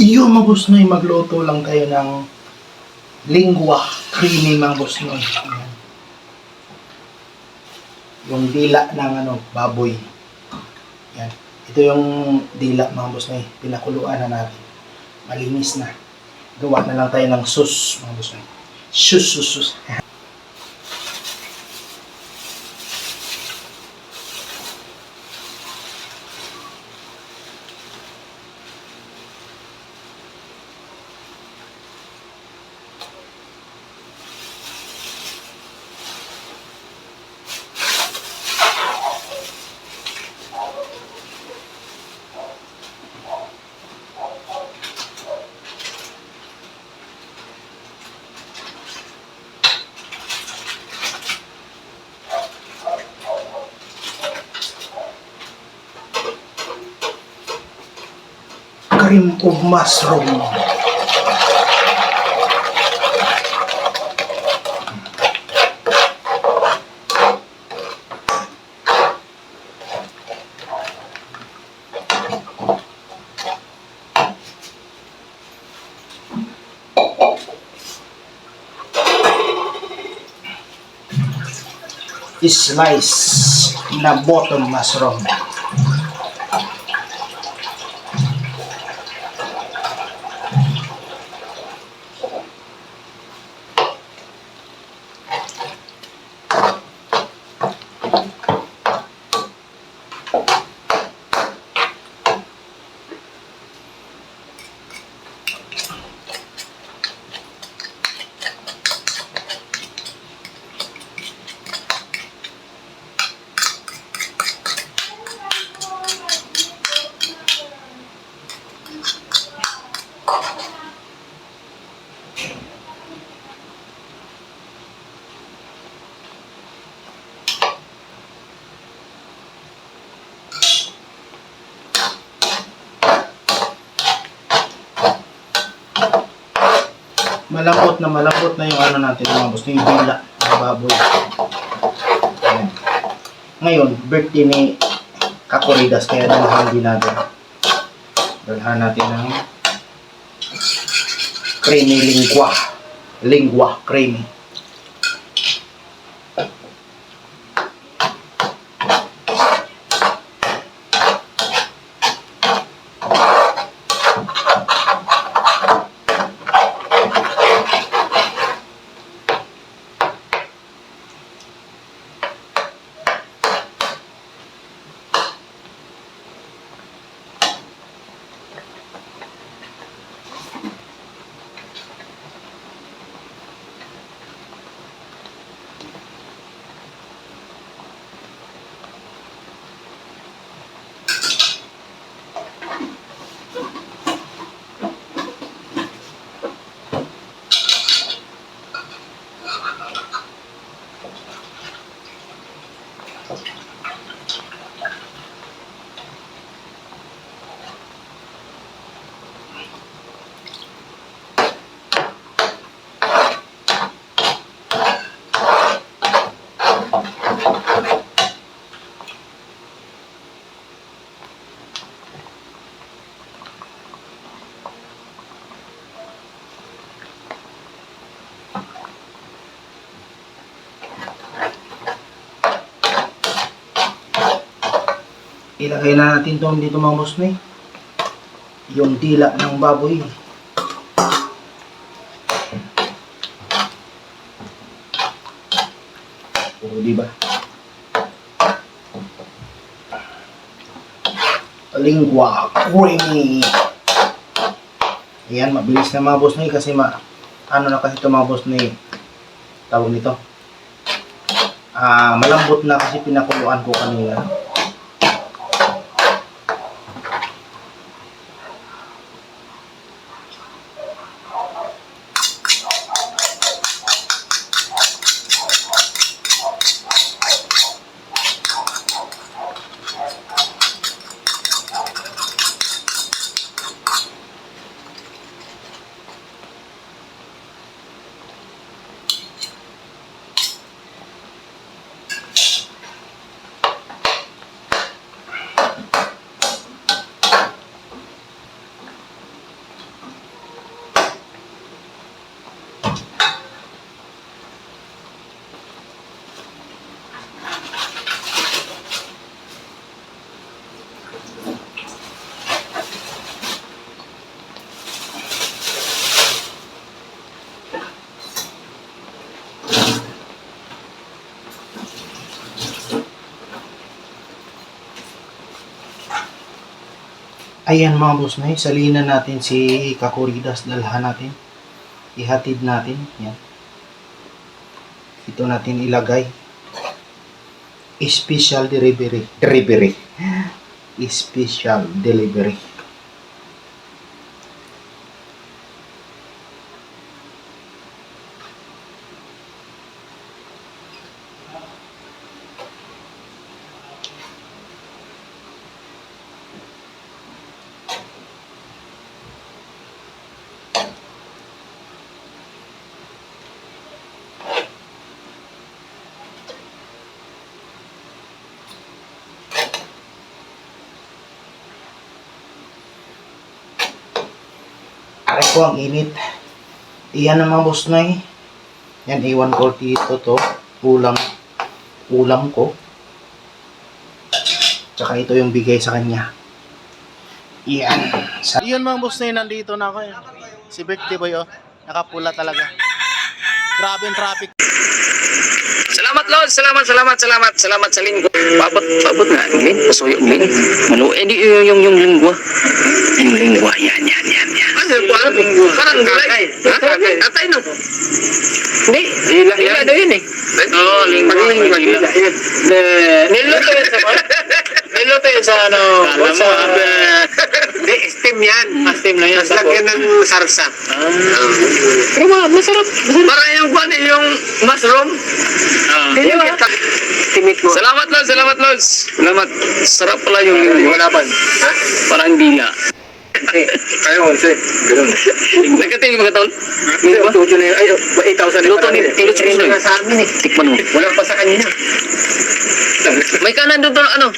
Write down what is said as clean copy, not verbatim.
Yun mga boss noy, magluto lang tayo ng lingwa creamy mga boss noy. Ayan. Yung dila ng baboy. Yan. Ito yung dila mga boss noy. Pinakuluan na natin. Malinis na. Gawa na lang tayo ng sus mga boss noy. Sus. Cream of mushroom. Slice na bottom mushroom. Malambot na yung natin mga boss, yung dila ng baboy. Ayan. Ngayon, birthday ni Kakoridas, kaya dalhan din natin. Dalhan natin ng creamy lingwa. Lingwa creamy. Ilagay na natin ito dito mga boss noy, yung dila ng baboy. O, diba? Lingwa creamy. Ayan, mabilis na mga boss noy kasi na kasi ito mga boss noy, tawag nito. Malambot na kasi pinakuluan ko kanina. Ayan mga boss na salina natin si Kakuridas, dalhan natin. Ihatid natin. Yan. Ito natin ilagay. Special delivery. Special delivery. Aray ko, ang init. Iyan ang mga boss na Yan, iwan ko dito to. Ulam ko. Tsaka ito yung bigay sa kanya. Iyan. Iyan mga boss na nandito na ako. Si birthday boy, oh. Nakapula talaga. Grabe yung traffic. Salamat Lord, salamat sa linggo. Paabot nga, Lin, pasuyo, Lin. Ano, di yung lingwa. Yung lingwa, yan. Ano, lingwa? Parang gulay. Atay no? Hindi, hila daw yun eh. Oo, lingwa. Niluto yun sa ano, hindi, steam yan. Steam na yan. Lagyan ng sarsa. Pero masarap. Parang yung mushroom. Salamat Lord. Salamat. Sarap pala yung laban. Ha? Parang dila. Ayaw, ganun. Nagkatingin mga taon? Tuto na yun. Ay, 8,000. Luto ni Luto sa amin eh. Tikman mo. Wala pa sa kanina. May kanan doon ano?